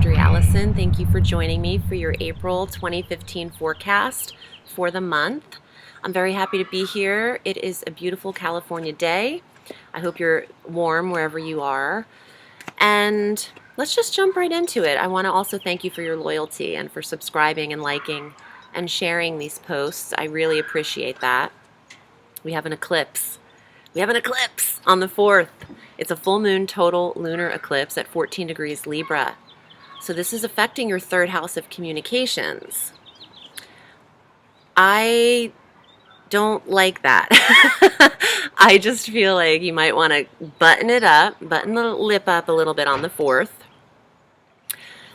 Audrey Alison. Thank you for joining me for your April 2015 forecast for the month. I'm very happy to be here. It is a beautiful California day. I hope you're warm wherever you are. And let's just jump right into it. I want to also thank you for your loyalty and for subscribing and liking and sharing these posts. I really appreciate that. We have an eclipse. We have an eclipse on the 4th. It's a full moon total lunar eclipse at 14 degrees Libra. So this is affecting your third house of communications. I don't like that. I just feel like you might want to button it up, button the lip up a little bit on the 4th.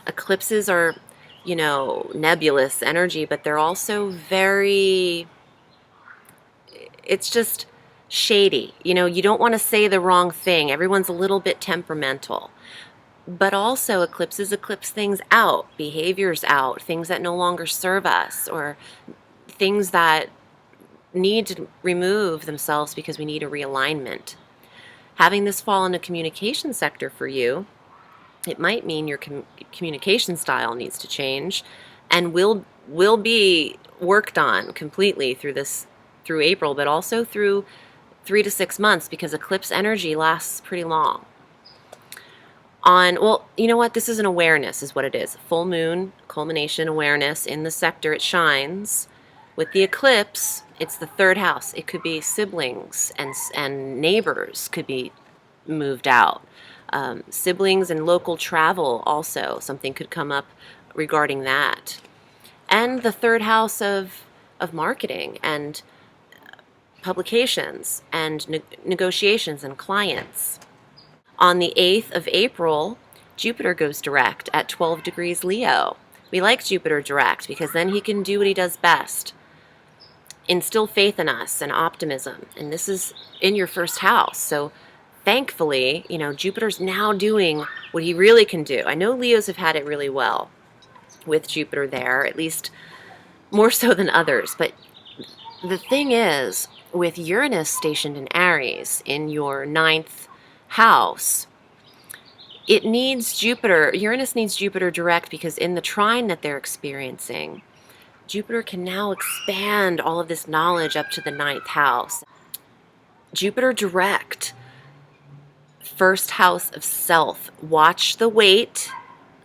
Eclipses are, nebulous energy, but they're also very, it's just shady. You don't want to say the wrong thing. Everyone's a little bit temperamental. But also eclipses eclipse things out, behaviors out, things that no longer serve us, or things that need to remove themselves because we need a realignment. Having this fall in the communication sector for you, it might mean your communication style needs to change and will be worked on completely through April, but also through 3 to 6 months, because eclipse energy lasts pretty long. Well, you know what? This is an awareness, is what it is. Full moon, culmination awareness in the sector it shines. With the eclipse, it's the third house. It could be siblings and neighbors could be moved out. Siblings and local travel also, something could come up regarding that. And the third house of marketing and publications and negotiations and clients. On the 8th of April, Jupiter goes direct at 12 degrees Leo. We like Jupiter direct because then he can do what he does best. Instill faith in us and optimism. And this is in your first house. So thankfully, Jupiter's now doing what he really can do. I know Leos have had it really well with Jupiter there, at least more so than others. But the thing is, with Uranus stationed in Aries in your 9th house, it needs Jupiter. Uranus needs Jupiter direct because in the trine that they're experiencing, Jupiter can now expand all of this knowledge up to the 9th house. Jupiter direct, first house of self. Watch the weight.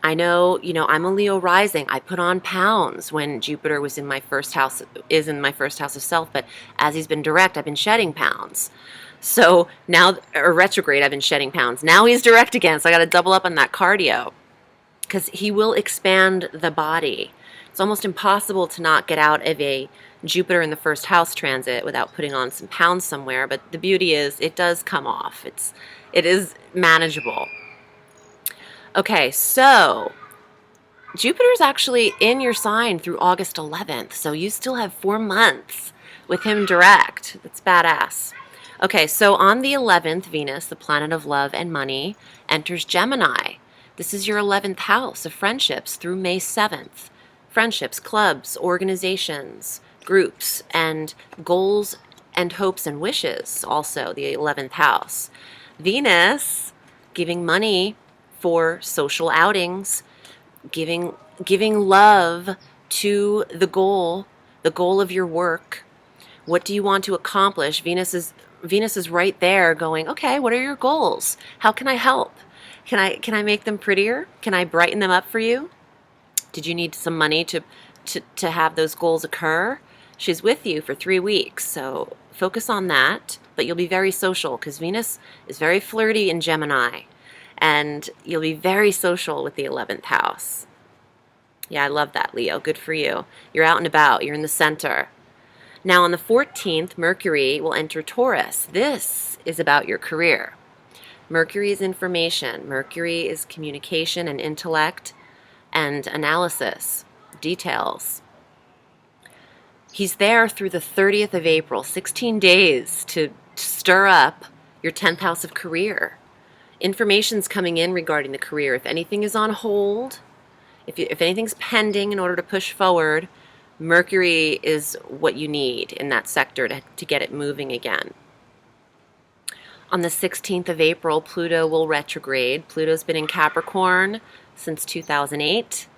I know, I'm a Leo rising. I put on pounds when Jupiter was in my first house, is in my first house of self, but as he's been direct, I've been shedding pounds. So now, or retrograde, I've been shedding pounds. Now he's direct again, so I got to double up on that cardio because he will expand the body. It's almost impossible to not get out of a Jupiter in the first house transit without putting on some pounds somewhere, but the beauty is it does come off. It is manageable. Okay, so Jupiter's actually in your sign through August 11th, so you still have 4 months with him direct. That's badass. Okay, so on the 11th, Venus, the planet of love and money, enters Gemini. This is your 11th house of friendships through May 7th. Friendships, clubs, organizations, groups, and goals and hopes and wishes, also the 11th house. Venus, giving money for social outings, giving love to the goal of your work. What do you want to accomplish? Venus is right there going, okay, what are your goals? How can I help? Can I make them prettier? Can I brighten them up for you? Did you need some money to have those goals occur? She's with you for 3 weeks, so focus on that, but you'll be very social because Venus is very flirty in Gemini, and you'll be very social with the 11th house. Yeah, I love that, Leo. Good for you. You're out and about. You're in the center. Now on the 14th, Mercury will enter Taurus. This is about your career. Mercury is information. Mercury is communication and intellect and analysis, details. He's there through the 30th of April, 16 days to stir up your 10th house of career. Information's coming in regarding the career. If anything is on hold, if anything's pending in order to push forward, Mercury is what you need in that sector to get it moving again. On the 16th of April, Pluto will retrograde. Pluto's been in Capricorn since 2008.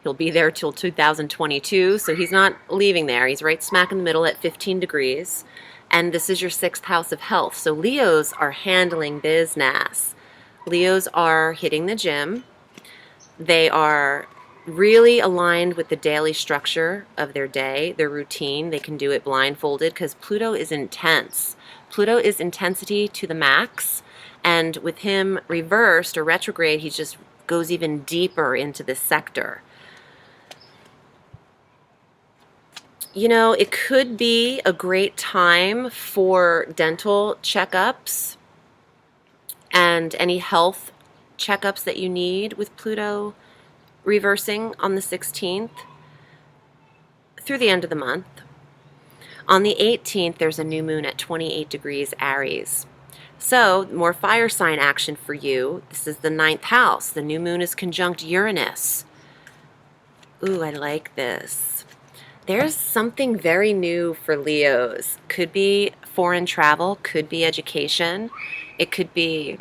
He'll be there till 2022, so he's not leaving there. He's right smack in the middle at 15 degrees. And this is your 6th house of health. So Leos are handling business. Leos are hitting the gym. They are really aligned with the daily structure of their day, their routine. They can do it blindfolded because Pluto is intense. Pluto is intensity to the max. And with him reversed or retrograde, he just goes even deeper into this sector. You know, it could be a great time for dental checkups and any health checkups that you need with Pluto reversing on the 16th through the end of the month. On the 18th, there's a new moon at 28 degrees Aries. So, more fire sign action for you. This is the 9th house. The new moon is conjunct Uranus. Ooh, I like this. There's something very new for Leos. Could be foreign travel, could be education. It could be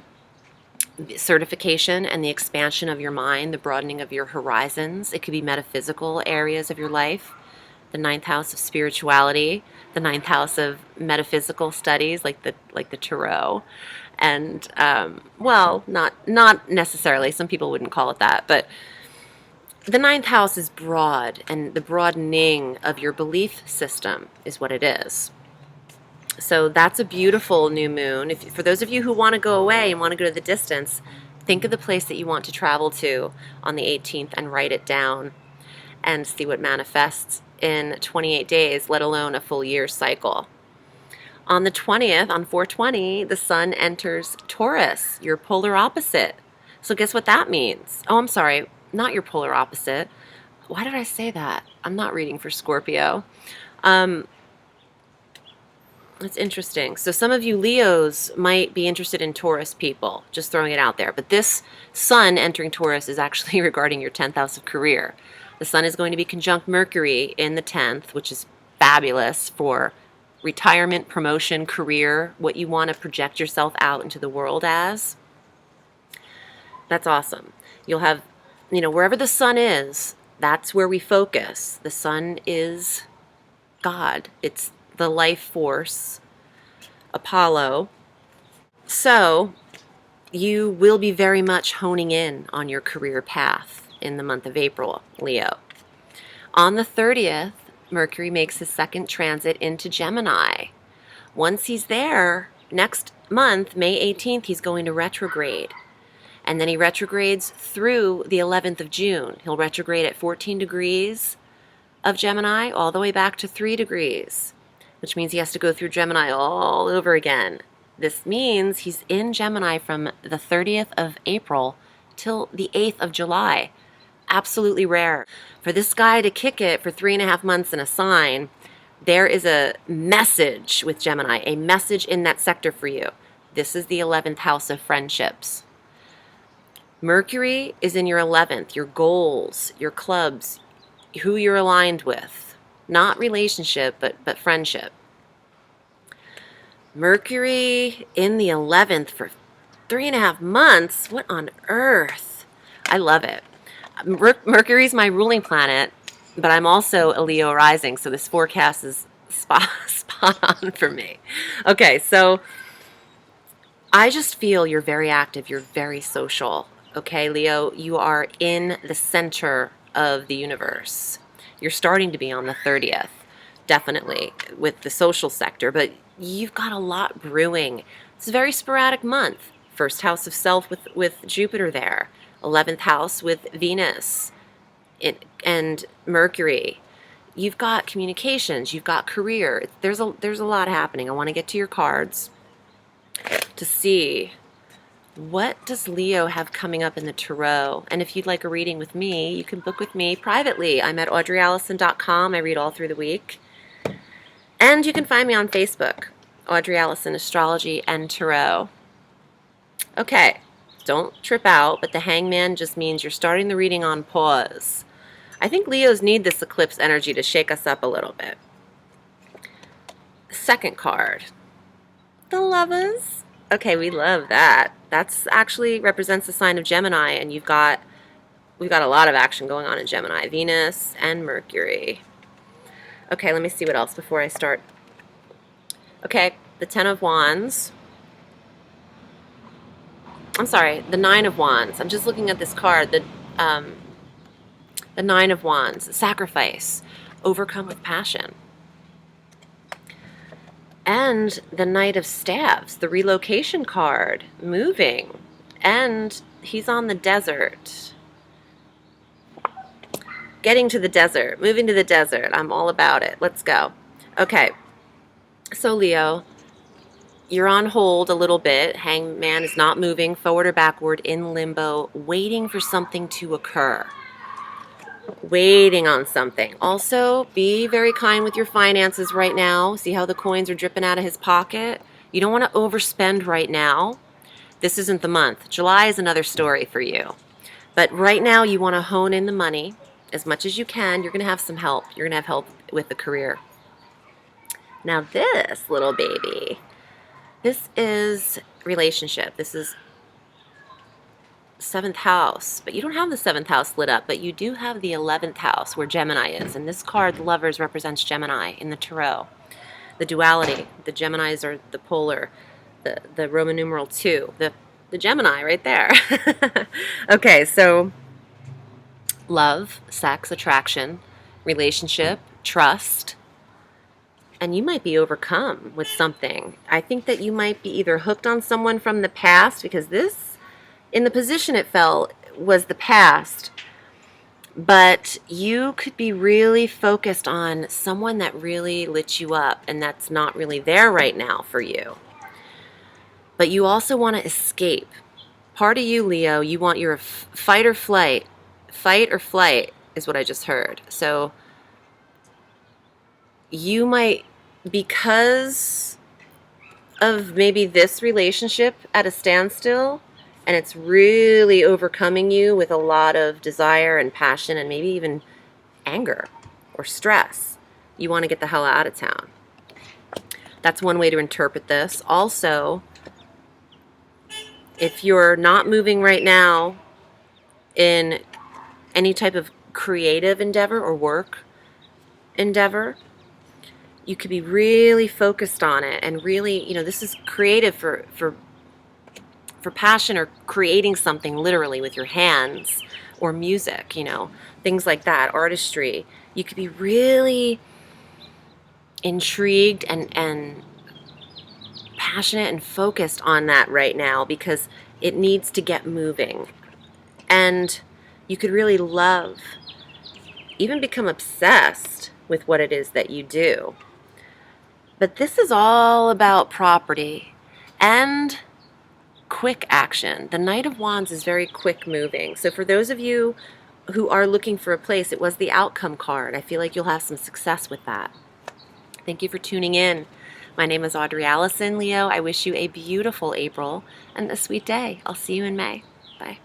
certification and the expansion of your mind, the broadening of your horizons. It could be metaphysical areas of your life. The 9th house of spirituality, the 9th house of metaphysical studies like the tarot. And well, not necessarily. Some people wouldn't call it that, but the 9th house is broad, and the broadening of your belief system is what it is. So that's a beautiful new moon. For those of you who want to go away and want to go to the distance, think of the place that you want to travel to on the 18th and write it down and see what manifests in 28 days, let alone a full year cycle. On the 20th, on 4/20, the sun enters Taurus, your polar opposite. So guess what that means? Oh, I'm sorry. Not your polar opposite. Why did I say that? I'm not reading for Scorpio. It's interesting. So some of you Leos might be interested in Taurus people, just throwing it out there. But this sun entering Taurus is actually regarding your 10th house of career. The sun is going to be conjunct Mercury in the 10th, which is fabulous for retirement, promotion, career, what you want to project yourself out into the world as. That's awesome. You'll have, you know, wherever the sun is, that's where we focus. The sun is God. It's the life force, Apollo. So you will be very much honing in on your career path in the month of April, Leo. On the 30th, Mercury makes his second transit into Gemini. Once he's there, next month, May 18th, he's going to retrograde. And then he retrogrades through the 11th of June. He'll retrograde at 14 degrees of Gemini all the way back to 3 degrees, which means he has to go through Gemini all over again. This means he's in Gemini from the 30th of April till the 8th of July. Absolutely rare. For this guy to kick it for 3.5 months in a sign, there is a message with Gemini, a message in that sector for you. This is the 11th house of friendships. Mercury is in your 11th, your goals, your clubs, who you're aligned with. Not relationship, but friendship. Mercury in the 11th for 3.5 months? What on earth? I love it. Mercury's my ruling planet, but I'm also a Leo rising, so this forecast is spot on for me. Okay, so I just feel you're very active, you're very social. Okay, Leo, you are in the center of the universe. You're starting to be on the 30th, definitely, with the social sector, but you've got a lot brewing. It's a very sporadic month. First house of self with Jupiter there. 11th house with Venus and Mercury. You've got communications, you've got career. There's a lot happening. I want to get to your cards to see what does Leo have coming up in the tarot. And if you'd like a reading with me, you can book with me privately. I'm at audreyallison.com. I read all through the week. And you can find me on Facebook, Audrey Allison Astrology and Tarot. Okay, don't trip out, but the Hangman just means you're starting the reading on pause. I think Leos need this eclipse energy to shake us up a little bit. Second card, the Lovers. Okay, we love that. That's actually represents the sign of Gemini, and we've got a lot of action going on in Gemini, Venus and Mercury. Okay, let me see what else before I start. Okay, the Ten of Wands. I'm sorry, the Nine of Wands. I'm just looking at this card. The Nine of Wands, sacrifice, overcome with passion. And the Knight of Staves, the relocation card, moving. And he's on the desert. Getting to the desert, moving to the desert. I'm all about it. Let's go. Okay. So Leo, you're on hold a little bit. Hangman is not moving forward or backward, in limbo, waiting for something to occur. Waiting on something. Also, be very kind with your finances right now. See how the coins are dripping out of his pocket? You don't want to overspend right now. This isn't the month. July is another story for you. But right now, you want to hone in the money as much as you can. You're going to have some help. You're going to have help with the career. Now this little baby, this is relationship. This is 7th house, but you don't have the 7th house lit up, but you do have the 11th house where Gemini is. And this card, the Lovers, represents Gemini in the Tarot. The duality, the Geminis are the polar, the Roman numeral 2, the Gemini right there. Okay, so love, sex, attraction, relationship, trust, and you might be overcome with something. I think that you might be either hooked on someone from the past, because this, in the position it fell, was the past, but you could be really focused on someone that really lit you up, and that's not really there right now for you. But you also want to escape. Part of you, Leo, you want your fight or flight. Fight or flight is what I just heard. So you might, because of maybe this relationship at a standstill, and it's really overcoming you with a lot of desire and passion and maybe even anger or stress, you want to get the hell out of town. That's one way to interpret this. Also, if you're not moving right now in any type of creative endeavor or work endeavor, you could be really focused on it and really, this is creative for passion or creating something literally with your hands, or music, things like that, artistry. You could be really intrigued and passionate and focused on that right now because it needs to get moving. And you could really love, even become obsessed with what it is that you do. But this is all about property and quick action. The Knight of Wands is very quick moving. So for those of you who are looking for a place, it was the outcome card. I feel like you'll have some success with that. Thank you for tuning in. My name is Audrey Alison, Leo. I wish you a beautiful April and a sweet day. I'll see you in May. Bye.